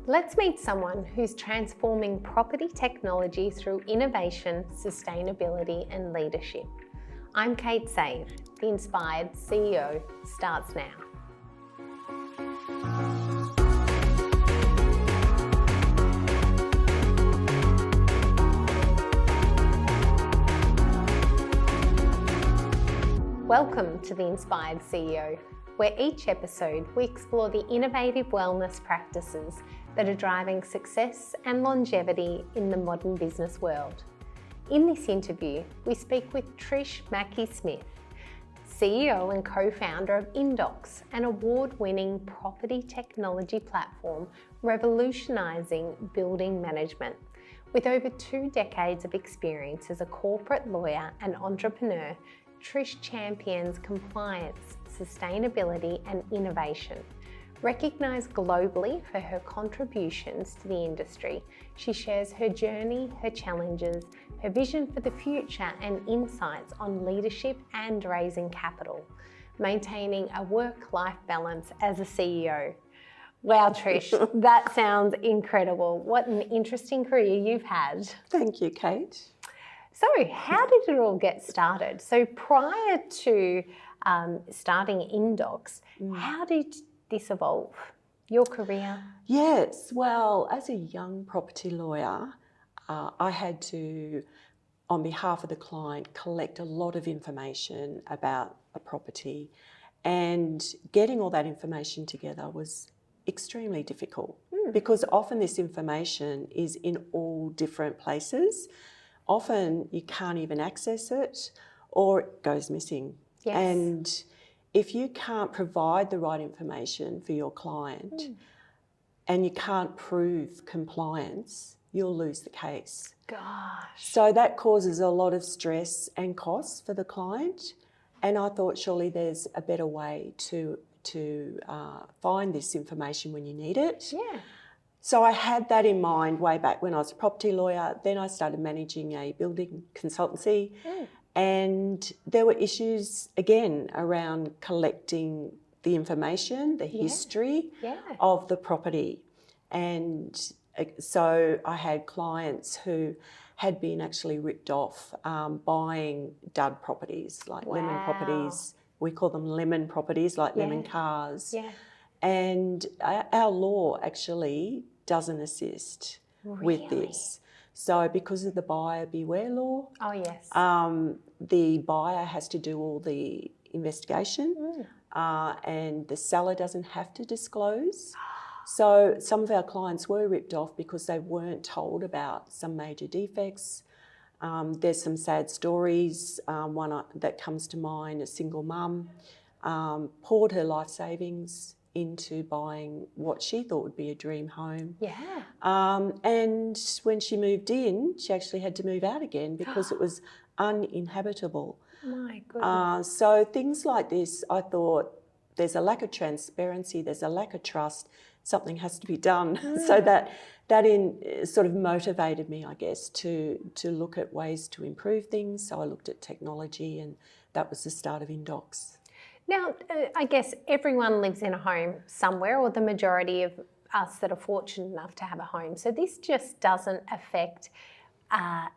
Let's meet someone who's transforming property technology through innovation, sustainability and leadership. I'm Kate Save. The Inspired CEO starts now. Welcome to The Inspired CEO, where each episode we explore the innovative wellness practices that are driving success and longevity in the modern business world. In this interview, we speak with Trish Mackie-Smith, CEO and co-founder of Inndox, an award-winning property technology platform revolutionising building management. With over 2 decades of experience as a corporate lawyer and entrepreneur, Trish champions compliance, sustainability and innovation. Recognised globally for her contributions to the industry, she shares her journey, her challenges, her vision for the future and insights on leadership and raising capital, maintaining a work-life balance as a CEO. Wow, Trish, that sounds incredible. What an interesting career you've had. Thank you, Kate. So how did it all get started? So prior to starting Inndox, how did this evolve, your career? Yes, well, as a young property lawyer, I had to, on behalf of the client, collect a lot of information about a property, and getting all that information together was extremely difficult because often this information is in all different places. Often you can't even access it or it goes missing. Yes. And if you can't provide the right information for your client and you can't prove compliance, you'll lose the case. Gosh. So that causes a lot of stress and costs for the client. And I thought surely there's a better way to find this information when you need it. Yeah. So I had that in mind way back when I was a property lawyer. Then I started managing a building consultancy and there were issues again around collecting the information, the history of the property. And so I had clients who had been actually ripped off buying dud properties, like lemon properties. We call them lemon properties, like lemon cars. Yeah. And our law actually doesn't assist with this. So because of the buyer beware law, the buyer has to do all the investigation and the seller doesn't have to disclose. So some of our clients were ripped off because they weren't told about some major defects. There's some sad stories. One that comes to mind, a single mum poured her life savings into buying what she thought would be a dream home. Yeah. And when she moved in, she actually had to move out again because it was uninhabitable. My goodness. So things like this, I thought there's a lack of transparency, there's a lack of trust, something has to be done. So that sort of motivated me, I guess, to look at ways to improve things. So I looked at technology and that was the start of Inndox. Now, I guess everyone lives in a home somewhere, or the majority of us that are fortunate enough to have a home. So this just doesn't affect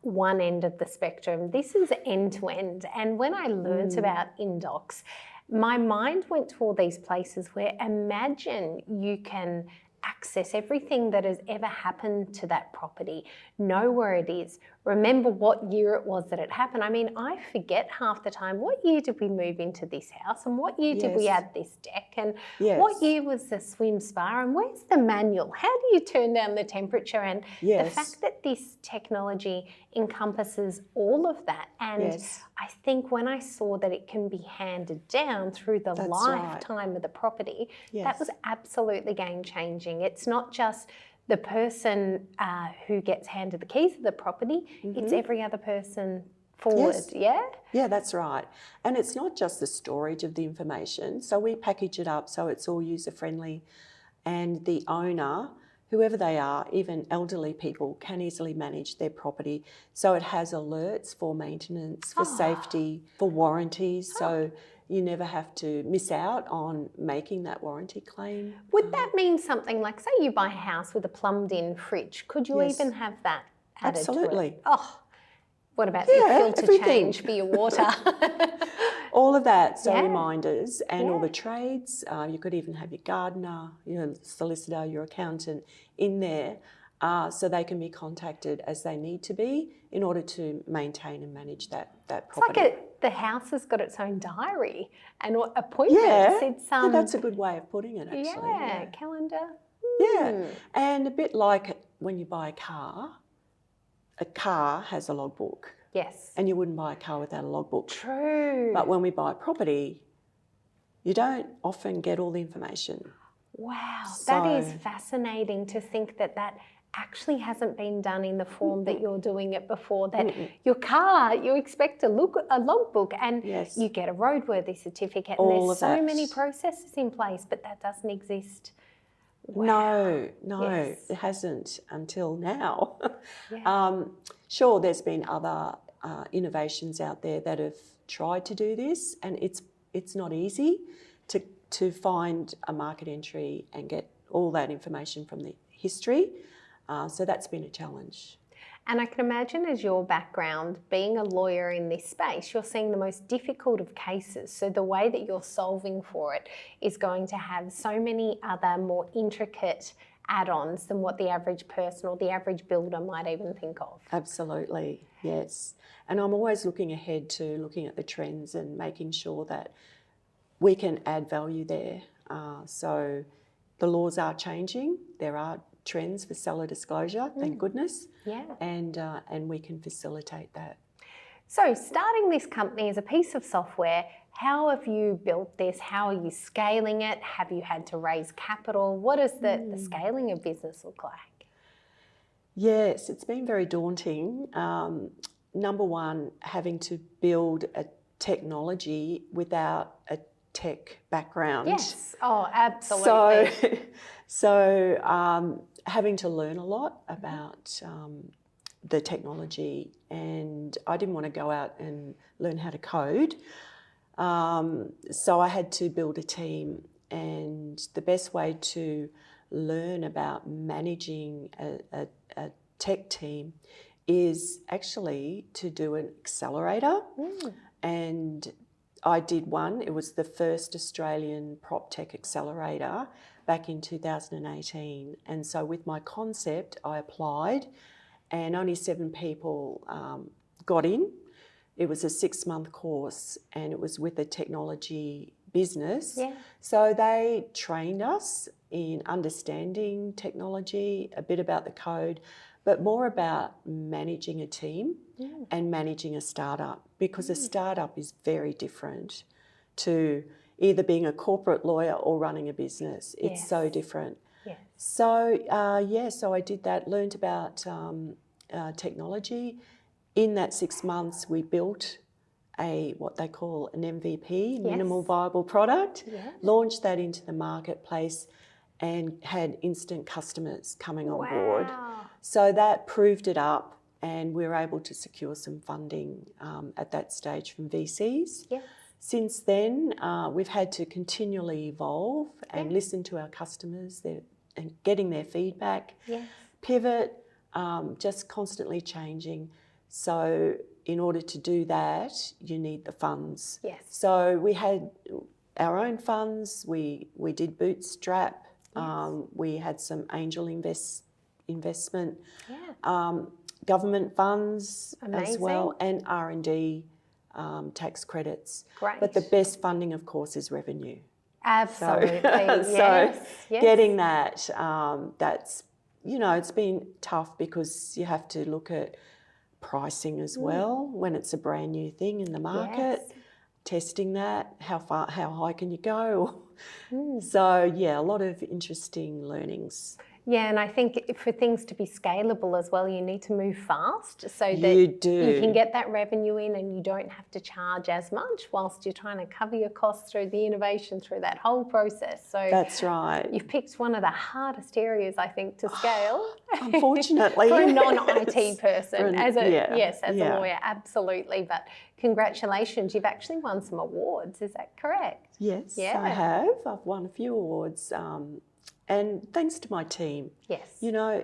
one end of the spectrum. This is end to end. And when I learnt about Inndox, my mind went to all these places where imagine you can access everything that has ever happened to that property, know where it is, remember what year it was that it happened. I mean, I forget half the time, what year did we move into this house and what year did we add this deck and what year was the swim spa and where's the manual? How do you turn down the temperature? And the fact that this technology encompasses all of that. And I think when I saw that it can be handed down through the lifetime of the property, that was absolutely game changing. It's not just the person who gets handed the keys of the property, it's every other person forward, Yeah, that's right. And it's not just the storage of the information. So we package it up so it's all user-friendly and the owner, whoever they are, even elderly people, can easily manage their property. So it has alerts for maintenance, for safety, for warranties. So you never have to miss out on making that warranty claim. Would that mean something like, say you buy a house with a plumbed-in fridge, could you Yes. even have that added Absolutely. to it? Oh, what about your filter everything. change for your water? All of that, so Yeah. reminders, and all Yeah. the trades. You could even have your gardener, your solicitor, your accountant in there, so they can be contacted as they need to be in order to maintain and manage that property. It's like the house has got its own diary and appointments. Yeah, It's, that's a good way of putting it, actually. yeah, calendar. Yeah, and a bit like when you buy a car has a logbook. Yes. And you wouldn't buy a car without a logbook. True. But when we buy a property, you don't often get all the information. Wow, So- that is fascinating to think that actually hasn't been done in the form that you're doing it before. That your car, you expect a logbook, and Yes. you get a roadworthy certificate, All and there's of so that. many processes in place, but that doesn't exist. Wow. No, Yes. it hasn't until now. Yeah. Sure, there's been other innovations out there that have tried to do this, and it's not easy to find a market entry and get all that information from the history. So that's been a challenge. And I can imagine, as your background, being a lawyer in this space, you're seeing the most difficult of cases. So the way that you're solving for it is going to have so many other more intricate add-ons than what the average person or the average builder might even think of. Absolutely, yes. And I'm always looking ahead to looking at the trends and making sure that we can add value there. So the laws are changing. There are trends for seller disclosure, thank goodness. Yeah. And we can facilitate that. So starting this company as a piece of software, how have you built this? How are you scaling it? Have you had to raise capital? What does the scaling of business look like? Yes, it's been very daunting. Number one, having to build a technology without a tech background. Yes, oh, absolutely. So having to learn a lot about the technology, and I didn't want to go out and learn how to code. So I had to build a team, and the best way to learn about managing a tech team is actually to do an accelerator. And I did one. It was the first Australian prop tech accelerator back in 2018. And so with my concept, I applied, and only 7 people got in. It was a 6-month course, and it was with a technology business. Yeah. So they trained us in understanding technology, a bit about the code, but more about managing a team and managing a startup, because a startup is very different to either being a corporate lawyer or running a business. It's so different. Yes. So, so I did that, learned about technology. In that 6 months, we built what they call an MVP, minimal viable product, launched that into the marketplace, and had instant customers coming on board. So that proved it up, and we were able to secure some funding at that stage from VCs. Yeah. Since then, we've had to continually evolve and listen to our customers and getting their feedback, pivot, just constantly changing. So in order to do that, you need the funds. Yes. So we had our own funds, we did bootstrap, we had some angel investment, government funds as well, and R&D tax credits. Great. But the best funding, of course, is revenue. Absolutely. So getting that, that's, it's been tough because you have to look at pricing as well when it's a brand new thing in the market, testing that, how high can you go? So a lot of interesting learnings. Yeah, and I think for things to be scalable as well, you need to move fast so that You you can get that revenue in and you don't have to charge as much whilst you're trying to cover your costs through the innovation, through that whole process. So that's right. You've picked one of the hardest areas, I think, to scale. Unfortunately. For a non-IT person. As a lawyer, absolutely. But congratulations, you've actually won some awards, is that correct? Yes, I have. I've won a few awards. And thanks to my team. Yes. You know,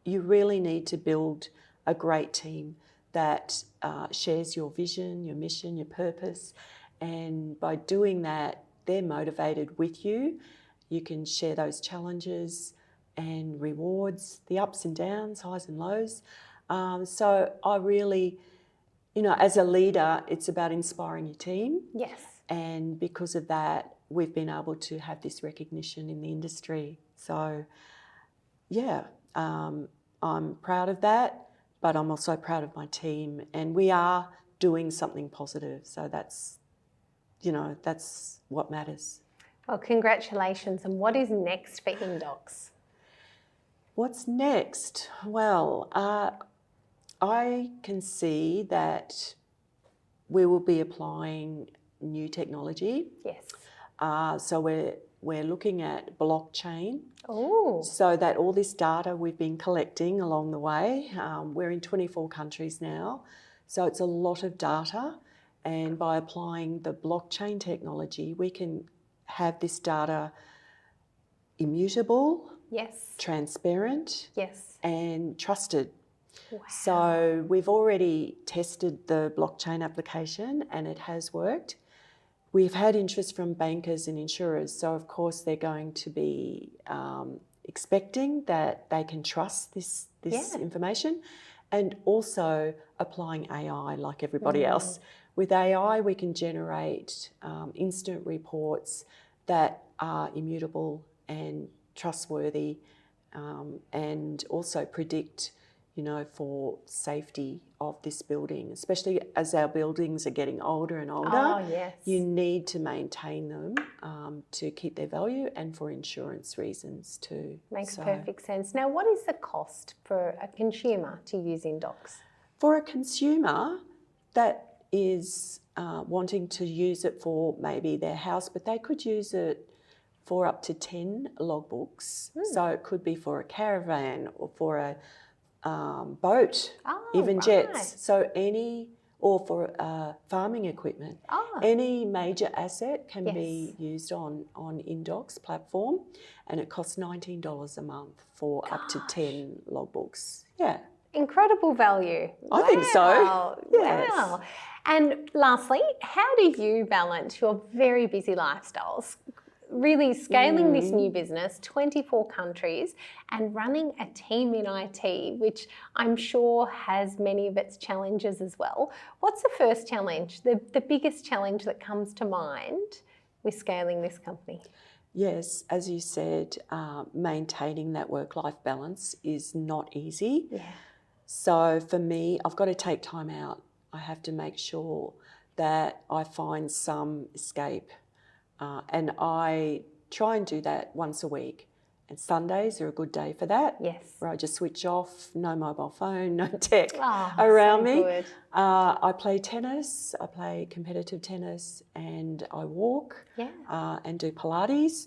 you really need to build a great team that shares your vision, your mission, your purpose. And by doing that, they're motivated with you. You can share those challenges and rewards, the ups and downs, highs and lows. So I really, you know, as a leader, it's about inspiring your team. Yes. And because of that, we've been able to have this recognition in the industry. So, yeah, I'm proud of that, but I'm also proud of my team. And we are doing something positive. So that's, you know, that's what matters. Well, congratulations. And what is next for Inndox? What's next? Well, I can see that we will be applying new technology. Yes. So we're looking at blockchain. Oh. So that all this data we've been collecting along the way, we're in 24 countries now, so it's a lot of data. And by applying the blockchain technology, we can have this data immutable, yes, transparent, yes, and trusted. Wow. So we've already tested the blockchain application and it has worked. We've had interest from bankers and insurers, so of course they're going to be expecting that they can trust this information, and also applying AI like everybody else. With AI, we can generate instant reports that are immutable and trustworthy, and also predict, you know, for safety of this building, especially as our buildings are getting older and older. Oh, yes. You need to maintain them to keep their value and for insurance reasons too. Makes perfect sense. Now, what is the cost for a consumer to use Inndox? For a consumer that is wanting to use it for maybe their house, but they could use it for up to 10 logbooks. So it could be for a caravan or for a boat, even jets. So or for farming equipment. Any major asset can be used on Inndox platform, and it costs $19 a month for up to 10 logbooks. Yeah. Incredible value. I think so. Yes. Wow. And lastly, how do you balance your very busy lifestyles, really scaling this new business, 24 countries, and running a team in IT, which I'm sure has many of its challenges as well? What's the first challenge, the biggest challenge that comes to mind with scaling this company? Yes, as you said, maintaining that work-life balance is not easy. Yeah. So for me, I've got to take time out. I have to make sure that I find some escape. And I try and do that once a week. And Sundays are a good day for that. Yes. Where I just switch off, no mobile phone, no tech around me. Good. I play tennis, I play competitive tennis, and I walk and do Pilates.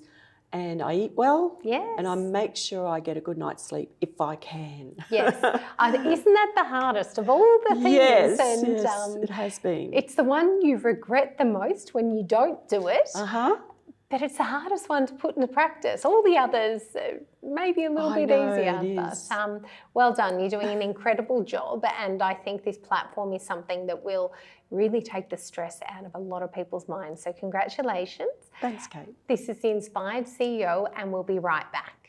And I eat well, and I make sure I get a good night's sleep if I can. Yes. Isn't that the hardest of all the things? Yes, and, yes, it has been. It's the one you regret the most when you don't do it. Uh-huh. But it's the hardest one to put into practice. All the others maybe a little bit easier. But well done. You're doing an incredible job, and I think this platform is something that will really take the stress out of a lot of people's minds. So congratulations. Thanks, Kate. This is the Inspired CEO, and we'll be right back.